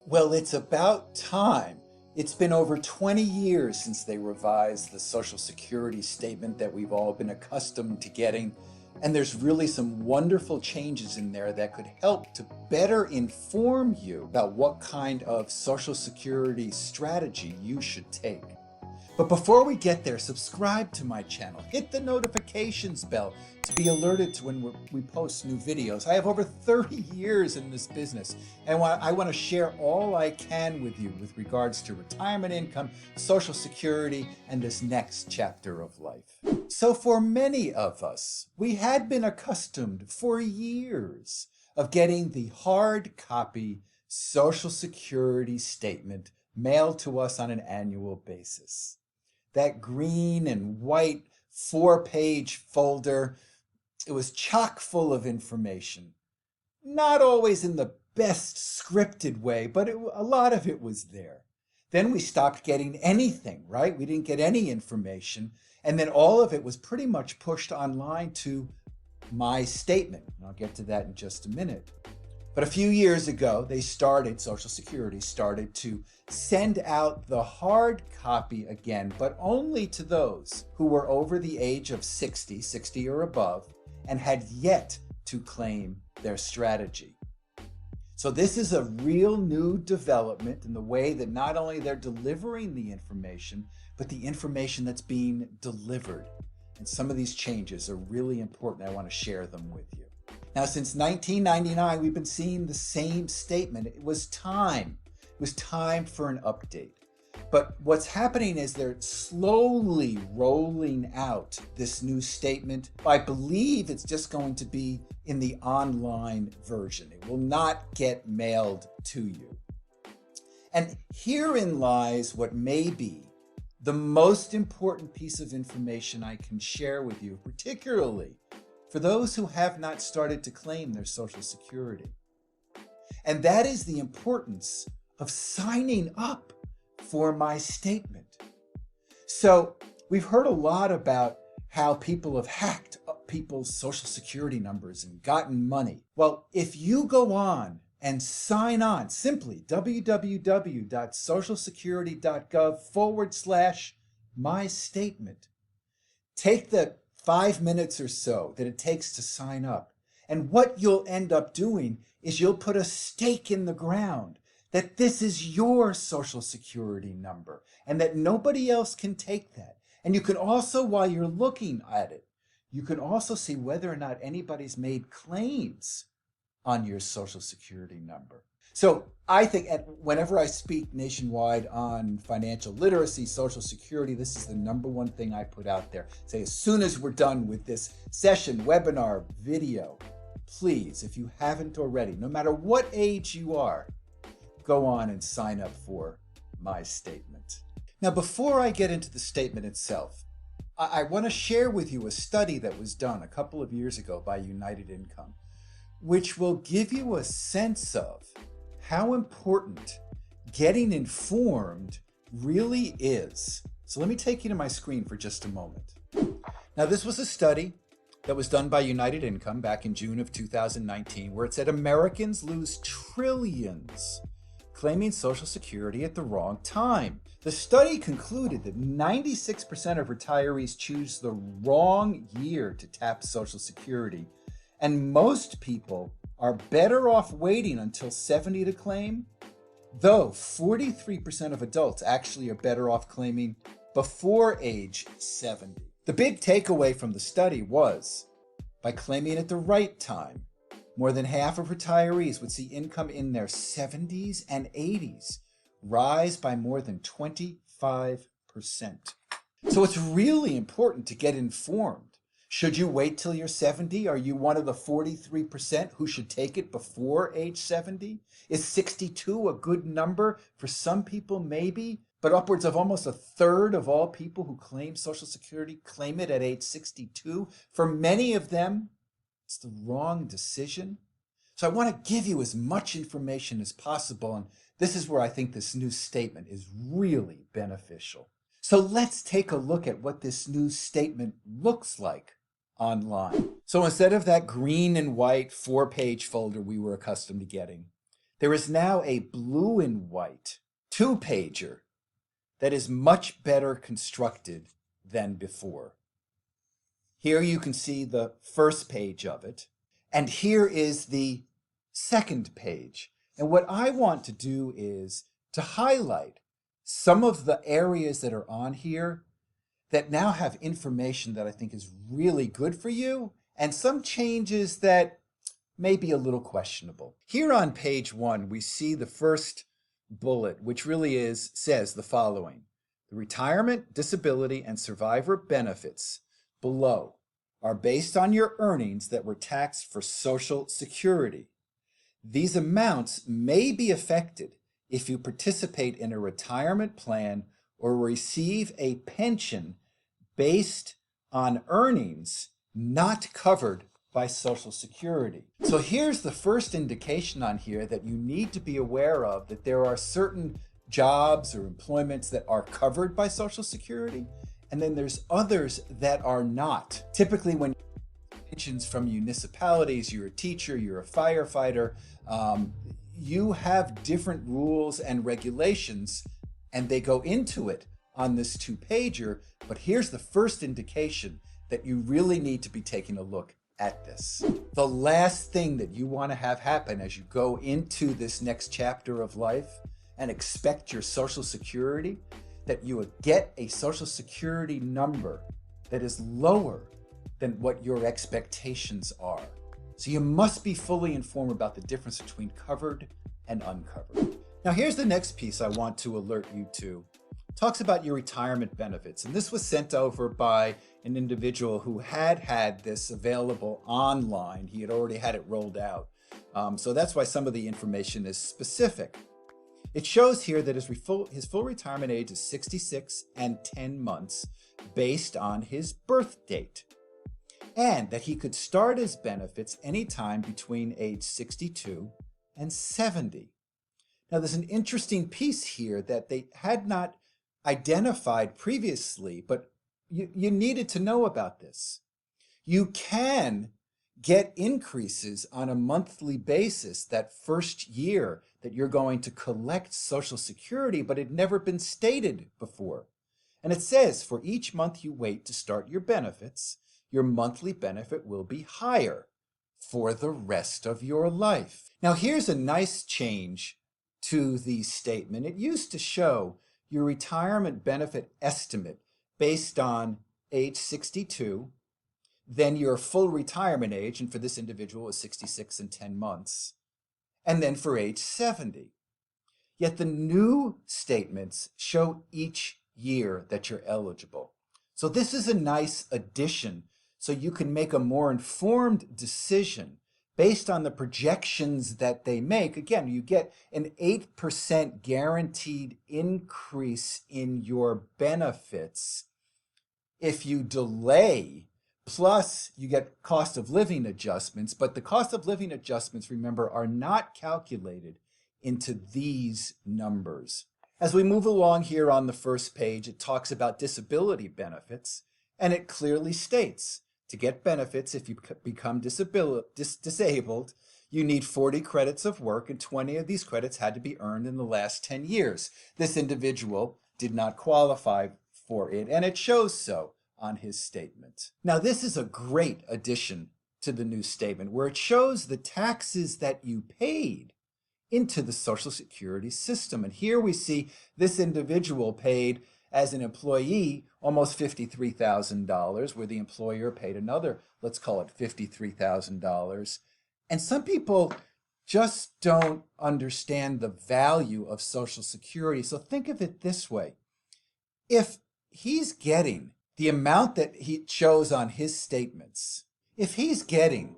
Well, it's about time. It's been over 20 years since they revised the Social Security statement that we've all been accustomed to getting. And there's really some wonderful changes in there that could help to better inform you about what kind of Social Security strategy you should take. But before we get there, subscribe to my channel. Hit the notifications bell to be alerted to when we post new videos. I have over 30 years in this business, and I want to share all I can with you with regards to retirement income, Social Security, and this next chapter of life. So for many of us, we had been accustomed for years of getting the hard copy Social Security statement mailed to us on an annual basis. That green and white 4-page folder, it was chock full of information. Not always in the best scripted way, but a lot of it was there. Then we stopped getting anything, right? We didn't get any information. And then all of it was pretty much pushed online to my statement. And I'll get to that in just a minute. But a few years ago, Social Security started to send out the hard copy again, but only to those who were over the age of 60 or above, and had yet to claim their strategy. So this is a real new development in the way that not only they're delivering the information, but the information that's being delivered. And some of these changes are really important. I want to share them with you. Now, since 1999, we've been seeing the same statement. It was time. It was time for an update. But what's happening is they're slowly rolling out this new statement. I believe it's just going to be in the online version. It will not get mailed to you. And herein lies what may be the most important piece of information I can share with you, particularly for those who have not started to claim their Social Security. And that is the importance of signing up for my statement. So we've heard a lot about how people have hacked up people's Social Security numbers and gotten money. Well, if you go on and sign on, simply www.socialsecurity.gov/my statement, take the 5 minutes or so that it takes to sign up. And what you'll end up doing is you'll put a stake in the ground that this is your Social Security number and that nobody else can take that. And you can also, while you're looking at it, you can also see whether or not anybody's made claims on your Social Security number. So I think whenever I speak nationwide on financial literacy, Social Security, this is the number one thing I put out there. Say, as soon as we're done with this session, webinar, video, please, if you haven't already, no matter what age you are, go on and sign up for my statement. Now, before I get into the statement itself, I want to share with you a study that was done a couple of years ago by United Income, which will give you a sense of how important getting informed really is. So let me take you to my screen for just a moment. Now, this was a study that was done by United Income back in June of 2019, where it said Americans lose trillions claiming Social Security at the wrong time. The study concluded that 96% of retirees choose the wrong year to tap Social Security, and most people are better off waiting until 70 to claim, though 43% of adults actually are better off claiming before age 70. The big takeaway from the study was, by claiming at the right time, more than half of retirees would see income in their 70s and 80s rise by more than 25%. So it's really important to get informed. Should you wait till you're 70? Are you one of the 43% who should take it before age 70? Is 62 a good number? For some people, maybe, but upwards of almost a third of all people who claim Social Security claim it at age 62. For many of them, it's the wrong decision. So I want to give you as much information as possible, and this is where I think this new statement is really beneficial. So let's take a look at what this new statement looks like online. So instead of that green and white 4-page folder we were accustomed to getting, There is now a blue and white two-pager that is much better constructed than before. Here you can see the first page of it, and here is the second page. And what I want to do is to highlight some of the areas that are on here that now have information that I think is really good for you, and some changes that may be a little questionable. Here on page 1, we see the first bullet, which really says the following: the retirement, disability, and survivor benefits below are based on your earnings that were taxed for Social Security. These amounts may be affected if you participate in a retirement plan or receive a pension based on earnings not covered by Social Security. So here's the first indication on here that you need to be aware of, that there are certain jobs or employments that are covered by Social Security, and then there's others that are not. Typically when pensions from municipalities, you're a teacher, you're a firefighter, you have different rules and regulations, and they go into it on this two-pager. But here's the first indication that you really need to be taking a look at this. The last thing that you want to have happen as you go into this next chapter of life and expect your Social Security, that you would get a Social Security number that is lower than what your expectations are. So you must be fully informed about the difference between covered and uncovered. Now here's the next piece I want to alert you to. It talks about your retirement benefits, and this was sent over by an individual who had this available online. He had already had it rolled out. So that's why some of the information is specific. It shows here that his full retirement age is 66 and 10 months based on his birth date, and that he could start his benefits anytime between age 62 and 70. Now there's an interesting piece here that they had not identified previously, but you needed to know about this. You can get increases on a monthly basis that first year that you're going to collect Social Security, but it had never been stated before. And it says for each month you wait to start your benefits, your monthly benefit will be higher for the rest of your life. Now here's a nice change to the statement. It used to show your retirement benefit estimate based on age 62, then your full retirement age, and for this individual is 66 and 10 months, and then for age 70. Yet the new statements show each year that you're eligible. So this is a nice addition, so you can make a more informed decision based on the projections that they make. Again, you get an 8% guaranteed increase in your benefits if you delay, plus you get cost of living adjustments, but the cost of living adjustments, remember, are not calculated into these numbers. As we move along here on the first page, it talks about disability benefits, and it clearly states to get benefits if you become disabled, you need 40 credits of work, and 20 of these credits had to be earned in the last 10 years. This individual did not qualify for it, and it shows so on his statement. Now, this is a great addition to the new statement where it shows the taxes that you paid into the Social Security system. And here we see this individual paid as an employee almost $53,000, where the employer paid another, let's call it $53,000. And some people just don't understand the value of Social Security. So think of it this way. If he's getting the amount that he shows on his statements, if he's getting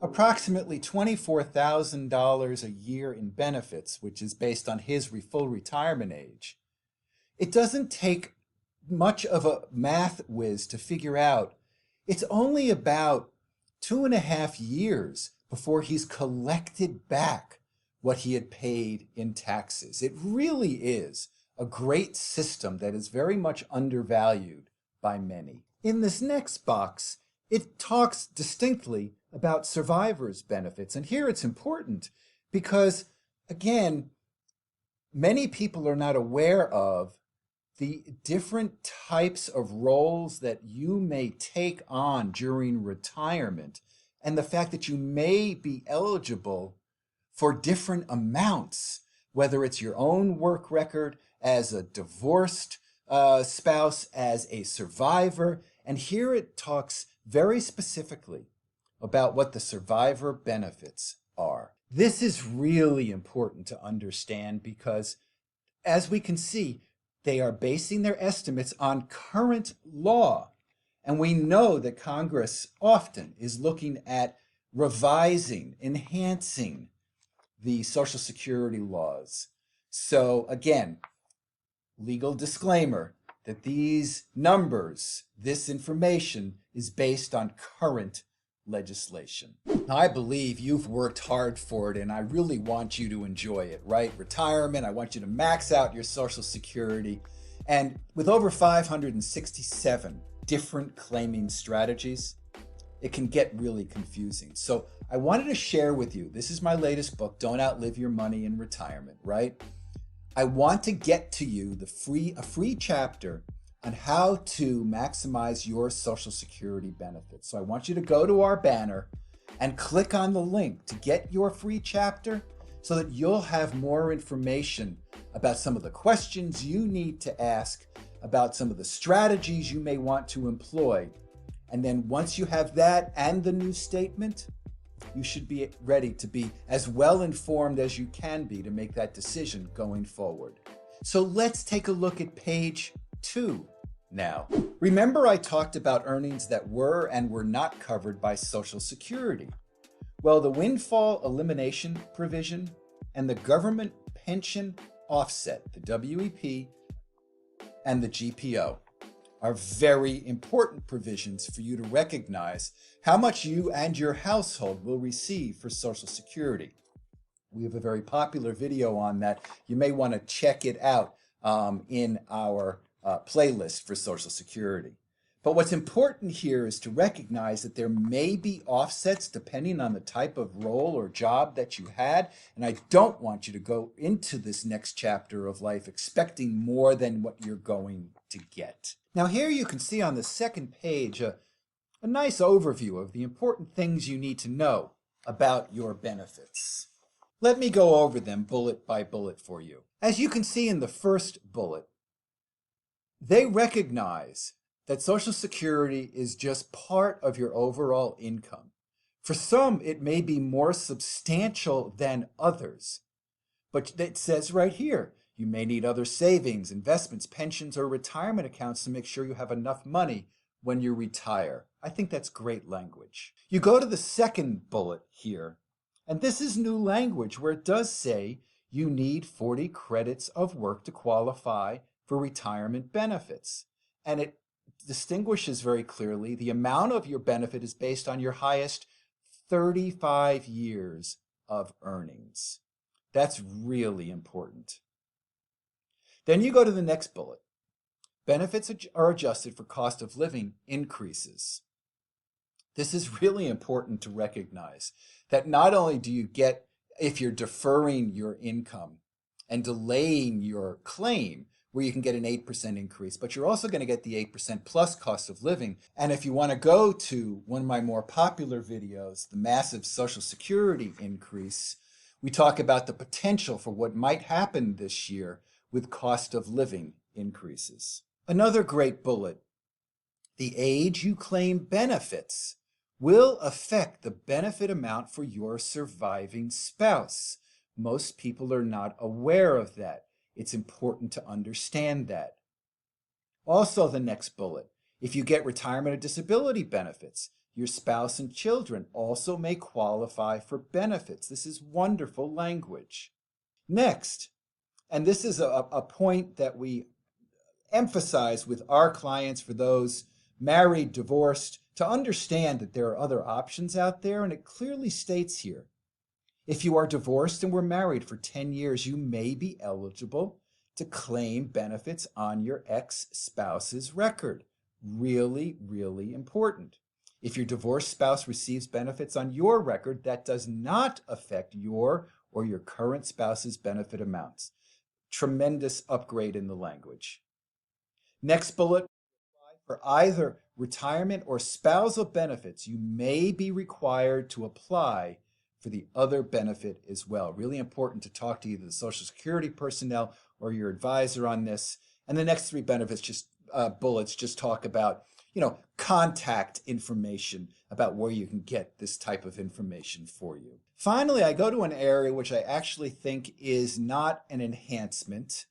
approximately $24,000 a year in benefits, which is based on his full retirement age, it doesn't take much of a math whiz to figure out it's only about 2.5 years before he's collected back what he had paid in taxes. It really is a great system that is very much undervalued by many. In this next box, it talks distinctly about survivors' benefits. And here it's important because again, many people are not aware of the different types of roles that you may take on during retirement, and the fact that you may be eligible for different amounts, whether it's your own work record as a divorced spouse, as a survivor. And here it talks very specifically about what the survivor benefits are. This is really important to understand because, as we can see, they are basing their estimates on current law. And we know that Congress often is looking at revising, enhancing the Social Security laws. So again, legal disclaimer that these numbers, this information is based on current legislation. I believe you've worked hard for it, and I really want you to enjoy it, right? Retirement, I want you to max out your Social Security. And with over 567 different claiming strategies, it can get really confusing. So I wanted to share with you, this is my latest book, Don't Outlive Your Money in Retirement, right? I want to get to you a free chapter on how to maximize your Social Security benefits. So I want you to go to our banner and click on the link to get your free chapter so that you'll have more information about some of the questions you need to ask, about some of the strategies you may want to employ. And then once you have that and the new statement, you should be ready to be as well informed as you can be to make that decision going forward. So let's take a look at page 2 now. Remember, I talked about earnings that were and were not covered by Social Security. Well, the Windfall Elimination provision and the Government Pension Offset, the WEP, and the GPO are very important provisions for you to recognize how much you and your household will receive for Social Security. We have a very popular video on that. You may want to check it out in our playlist for Social Security. But what's important here is to recognize that there may be offsets depending on the type of role or job that you had. And I don't want you to go into this next chapter of life expecting more than what you're going to get. Now here you can see on the second page a nice overview of the important things you need to know about your benefits. Let me go over them bullet by bullet for you. As you can see in the first bullet, they recognize that Social Security is just part of your overall income. For some, it may be more substantial than others. But it says right here, you may need other savings, investments, pensions, or retirement accounts to make sure you have enough money when you retire. I think that's great language. You go to the second bullet here, and this is new language where it does say you need 40 credits of work to qualify for retirement benefits. And it distinguishes very clearly the amount of your benefit is based on your highest 35 years of earnings. That's really important. Then you go to the next bullet. Benefits are adjusted for cost of living increases. This is really important to recognize that not only do you get, if you're deferring your income and delaying your claim, where you can get an 8% increase, but you're also going to get the 8% plus cost of living. And if you want to go to one of my more popular videos, the massive Social Security increase, we talk about the potential for what might happen this year with cost of living increases. Another great bullet, the age you claim benefits will affect the benefit amount for your surviving spouse. Most people are not aware of that. It's important to understand that. Also, the next bullet, if you get retirement or disability benefits, your spouse and children also may qualify for benefits. This is wonderful language. Next, and this is a point that we emphasize with our clients for those married, divorced, to understand that there are other options out there, and it clearly states here, if you are divorced and were married for 10 years, you may be eligible to claim benefits on your ex-spouse's record. Really, really important. If your divorced spouse receives benefits on your record, that does not affect your or your current spouse's benefit amounts. Tremendous upgrade in the language. Next bullet, for either retirement or spousal benefits, you may be required to apply for the other benefit as well. Really important to talk to either the Social Security personnel or your advisor on this. And the next three benefits bullets just talk about, contact information about where you can get this type of information for you. Finally, I go to an area which I actually think is not an enhancement.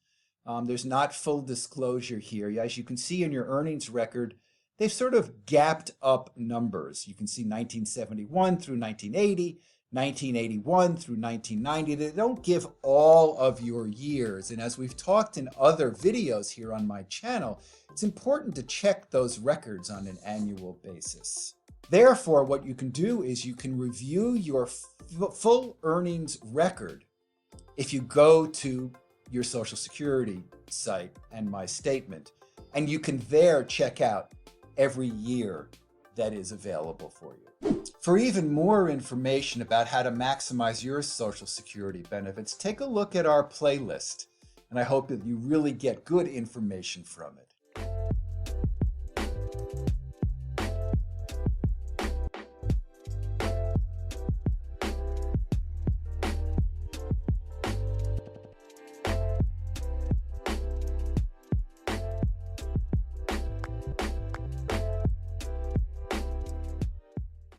There's not full disclosure here. As you can see in your earnings record, they've sort of gapped up numbers. You can see 1971 through 1980, 1981 through 1990. They don't give all of your years. And as we've talked in other videos here on my channel, it's important to check those records on an annual basis. Therefore, what you can do is you can review your full earnings record if you go to your Social Security site and my statement, and you can there check out every year that is available for you. For even more information about how to maximize your Social Security benefits, take a look at our playlist, and I hope that you really get good information from it.